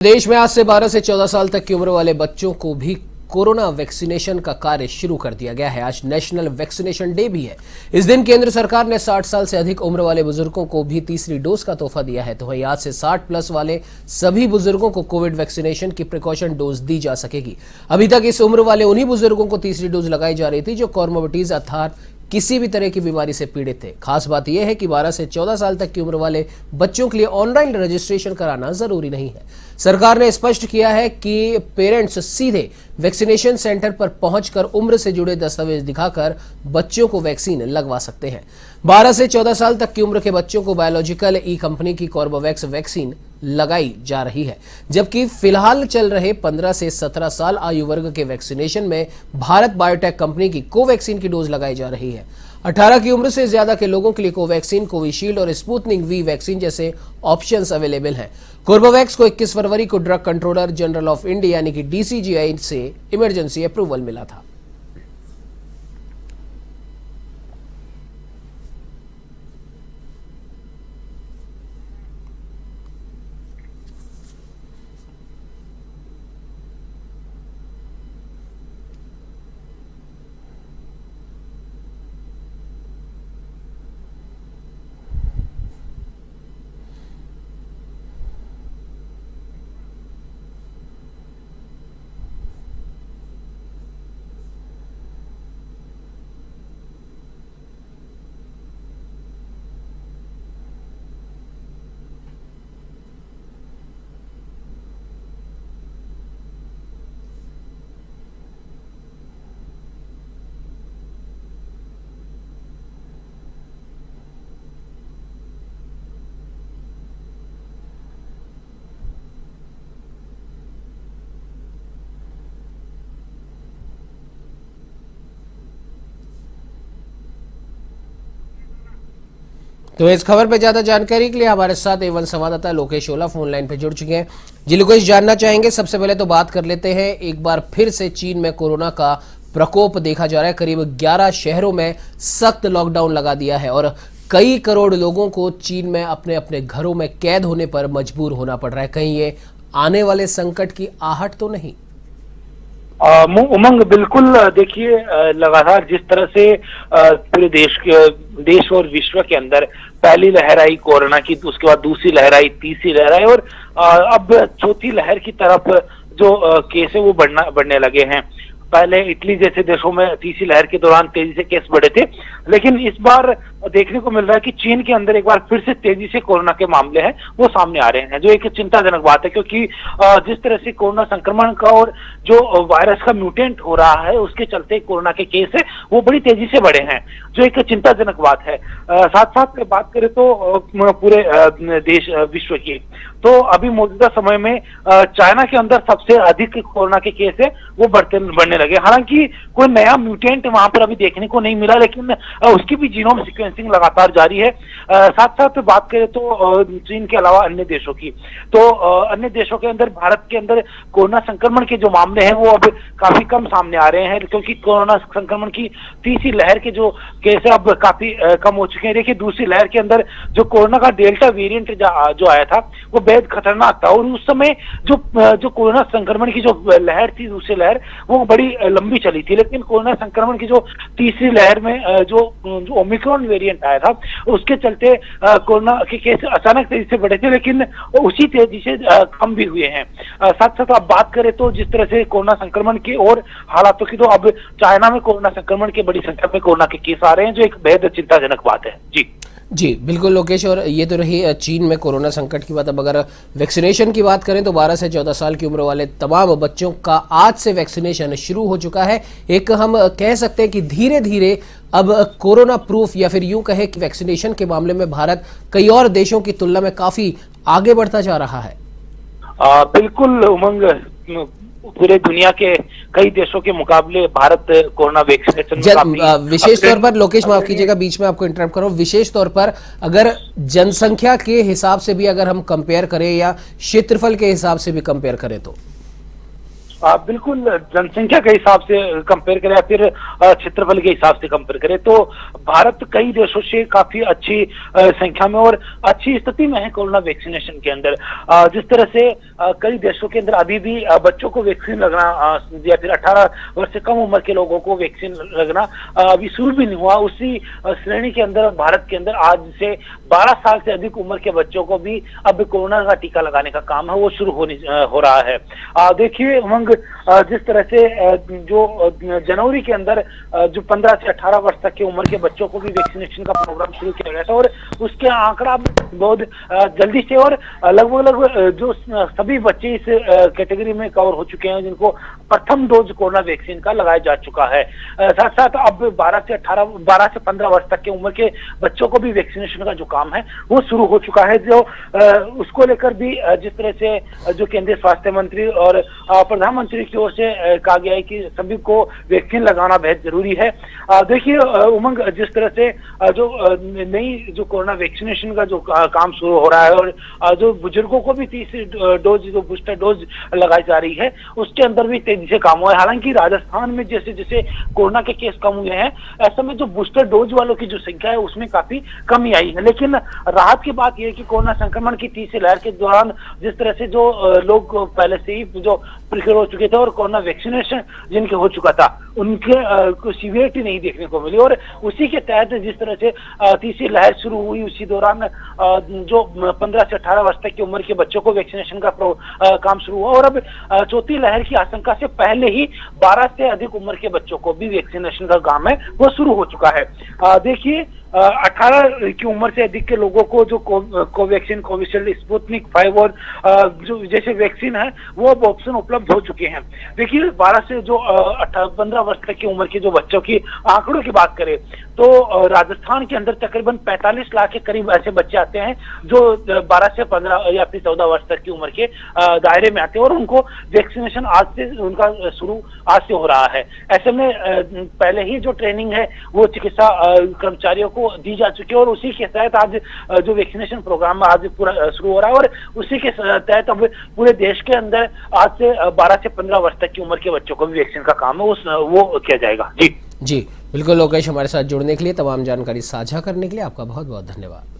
देश में आज से 12 से 14 साल तक की उम्र वाले बच्चों को भी कोरोना वैक्सीनेशन का कार्य शुरू कर दिया गया है। आज नेशनल वैक्सीनेशन डे भी है। इस दिन केंद्र सरकार ने 60 साल से अधिक उम्र वाले बुजुर्गों को भी तीसरी डोज का तोहफा दिया है। तो वहीं आज से 60 प्लस वाले सभी बुजुर्गों को कोविड वैक्सीनेशन की प्रिकॉशन डोज दी जा सकेगी। अभी तक इस उम्र वाले उन्हीं बुजुर्गों को तीसरी डोज लगाई जा रही थी जो कॉर्मोबिटीज अर्थात किसी भी तरह की बीमारी से पीड़ित थे। खास बात यह है कि 12 से 14 साल तक की उम्र वाले बच्चों के लिए ऑनलाइन रजिस्ट्रेशन कराना जरूरी नहीं है। सरकार ने स्पष्ट किया है कि पेरेंट्स सीधे वैक्सीनेशन सेंटर पर पहुंचकर उम्र से जुड़े दस्तावेज दिखाकर बच्चों को वैक्सीन लगवा सकते हैं। 12 से 14 साल तक की उम्र के बच्चों को बायोलॉजिकल ई कंपनी की कॉर्बोवैक्स वैक्सीन लगाई जा रही है, जबकि फिलहाल चल रहे 15 से 17 साल आयु वर्ग के वैक्सीनेशन में भारत बायोटेक कंपनी की कोवैक्सीन की डोज लगाई जा रही है। 18 की उम्र से ज्यादा के लोगों के लिए कोवैक्सीन, कोविशील्ड और स्पुतनिक वी वैक्सीन जैसे ऑप्शंस अवेलेबल हैं। कोर्बेवैक्स को 21 फरवरी को drug controller general of India यानी कि DCGI से इमरजेंसी अप्रूवल मिला था। तो इस खबर पर ज्यादा जानकारी के लिए हमारे साथ A1 संवाददाता लोकेश ओला फोन लाइन पर जुड़ चुके हैं। जी लोकेश, जानना चाहेंगे, सबसे पहले तो बात कर लेते हैं, एक बार फिर से चीन में कोरोना का प्रकोप देखा जा रहा है। करीब 11 शहरों में सख्त लॉकडाउन लगा दिया है और कई करोड़ लोगों को चीन में अपने अपने घरों में कैद होने पर मजबूर होना पड़ रहा है। कहीं ये आने वाले संकट की आहट तो नहीं? उमंग, बिल्कुल। देखिए, लगातार जिस तरह से पूरे देश और विश्व के अंदर पहली लहर आई कोरोना की, उसके बाद दूसरी लहर आई, तीसरी लहर आई और अब चौथी लहर की तरफ जो केस है वो बढ़ने लगे हैं। पहले इटली जैसे देशों में तीसरी लहर के दौरान तेजी से केस बढ़े थे, लेकिन इस बार देखने को मिल रहा है कि चीन के अंदर एक बार फिर से तेजी से कोरोना के मामले हैं वो सामने आ रहे हैं, जो एक चिंताजनक बात है, क्योंकि जिस तरह से कोरोना संक्रमण का और जो वायरस का म्यूटेंट हो रहा है उसके चलते कोरोना के केस है वो बड़ी तेजी से बढ़े हैं, जो एक चिंताजनक बात है। साथ साथ बात करें तो पूरे देश विश्व की, तो अभी मौजूदा समय में चाइना के अंदर सबसे अधिक कोरोना के केस है वो बढ़ने लगे। हालांकि कोई नया म्यूटेंट वहां पर अभी देखने को नहीं मिला, लेकिन उसकी भी जीनोम सीक्वेंसिंग लगातार जारी है। साथ साथ बात करें तो चीन के अलावा अन्य देशों की, तो अन्य देशों के अंदर भारत के अंदर कोरोना संक्रमण के जो मामले हैं वो अब काफी कम सामने आ रहे हैं, क्योंकि कोरोना संक्रमण की तीसरी लहर के जो केस है अब काफी कम हो चुके हैं। देखिए, दूसरी लहर के अंदर जो कोरोना का डेल्टा वेरिएंट जो आया था वो बेहद खतरनाक था और उस समय जो कोरोना संक्रमण की जो लहर थी, दूसरी लहर, वो बड़ी लंबी चली थी। लेकिन कोरोना संक्रमण की जो तीसरी लहर में जो ओमिक्रॉन वेरिएंट आया था उसके चलते कोरोना के केस अचानक तेजी से बढ़े थे, लेकिन उसी तेजी से कम भी हुए हैं। साथ साथ आप बात करें तो जिस तरह से कोरोना संक्रमण की और हालातों की, तो अब चाइना में कोरोना संक्रमण के बड़ी संख्या में कोरोना के केस आ रहे हैं, जो एक बेहद चिंताजनक बात है। जी बिल्कुल लोकेश, और ये तो रही चीन में कोरोना संकट की बात। अब अगर वैक्सीनेशन की बात करें तो 12 से 14 साल की उम्र वाले तमाम बच्चों का आज से वैक्सीनेशन शुरू हो चुका है। एक हम कह सकते हैं कि धीरे धीरे अब कोरोना प्रूफ या फिर यूं कहे कि वैक्सीनेशन के मामले में भारत कई और देशों की तुलना में काफी आगे बढ़ता जा रहा है। बिल्कुल उमंग, पूरे दुनिया के कई देशों के मुकाबले भारत कोरोना वैक्सीनेशन विशेष तौर पर, लोकेश माफ कीजिएगा बीच में आपको इंटरप्ट करूं, विशेष तौर पर अगर जनसंख्या के हिसाब से भी अगर हम कंपेयर करें या क्षेत्रफल के हिसाब से भी कंपेयर करें तो बिल्कुल, जनसंख्या के हिसाब से कंपेयर करें या फिर क्षेत्रफल के हिसाब से कंपेयर करें तो भारत कई देशों से काफी अच्छी संख्या में और अच्छी स्थिति में है कोरोना वैक्सीनेशन के अंदर। जिस तरह से कई देशों के अंदर अभी भी बच्चों को वैक्सीन लगना या फिर 18 वर्ष से कम उम्र के लोगों को वैक्सीन लगना अभी शुरू भी नहीं हुआ, उसी श्रेणी के अंदर भारत के अंदर आज से 12 साल से अधिक उम्र के बच्चों को भी अब कोरोना का टीका लगाने का काम है वो शुरू हो रहा है। देखिए उमंग, जिस तरह से जो जनवरी के अंदर जो 15 से 18 वर्ष तक की उम्र के बच्चों को भी वैक्सीनेशन का प्रोग्राम शुरू किया गया था और उसके आंकड़ा बहुत जल्दी से और लगभग जो सभी बच्चे इस कैटेगरी में कवर हो चुके हैं जिनको प्रथम डोज कोरोना वैक्सीन का लगाया जा चुका है। साथ साथ अब 12 से 15 वर्ष तक की उम्र के बच्चों को भी वैक्सीनेशन का जो काम है वो शुरू हो चुका है। जो उसको लेकर भी जिस तरह से जो केंद्रीय स्वास्थ्य मंत्री और प्रधानमंत्री की ओर से कहा गया है कि सभी को वैक्सीन लगाना बेहद जरूरी है। देखिए उमंग, जिस तरह से जो नई जो कोरोना वैक्सीनेशन का जो काम शुरू हो रहा है और जो बुजुर्गों को भी तीसरी डोज जो बूस्टर डोज लगाई जा रही है उसके अंदर भी तेजी से काम हुआ है। हालांकि राजस्थान में जैसे जैसे कोरोना के केस कम हुए हैं ऐसे में जो बूस्टर डोज वालों की जो संख्या है उसमें काफी कमी आई है। लेकिन राहत की बात यह है कि कोरोना संक्रमण की तीसरी लहर के दौरान जिस तरह से जो लोग पहले से ही जो प्रिक्योर हो चुके थे और कोरोना वैक्सीनेशन जिनके हो चुका था उनके सीवियरिटी नहीं देखने को मिली और उसी के तहत जिस तरह से तीसरी लहर शुरू हुई उसी दौरान जो 15 से 18 वर्ष तक की उम्र के बच्चों को वैक्सीनेशन का काम शुरू हुआ और अब चौथी लहर की आशंका से पहले ही 12 से अधिक उम्र के बच्चों को भी वैक्सीनेशन का काम है वो शुरू हो चुका है। देखिए 18 की उम्र से अधिक के लोगों को जो कोवैक्सीन, कोविशील्ड, स्पुतनिक 5 और जो जैसे वैक्सीन है वो अब ऑप्शन उपलब्ध हो चुके हैं। देखिए 12 से जो 15 वर्ष तक की उम्र के जो बच्चों की आंकड़ों की बात करें तो राजस्थान के अंदर तकरीबन 45 लाख के करीब ऐसे बच्चे आते हैं जो 12 से 15 या फिर 14 वर्ष तक की उम्र के दायरे में आते हैं और उनको वैक्सीनेशन आज से उनका शुरू आज से हो रहा है। ऐसे में पहले ही जो ट्रेनिंग है वो चिकित्सा कर्मचारियों को दी जा चुकी है और उसी के तहत आज जो वैक्सीनेशन प्रोग्राम आज पूरा शुरू हो रहा है और उसी के तहत अब पूरे देश के अंदर आज से 12 से 15 वर्ष तक की उम्र के बच्चों को भी वैक्सीन का काम है वो किया जाएगा। जी बिल्कुल लोकेश, हमारे साथ जुड़ने के लिए, तमाम जानकारी साझा करने के लिए आपका बहुत बहुत धन्यवाद।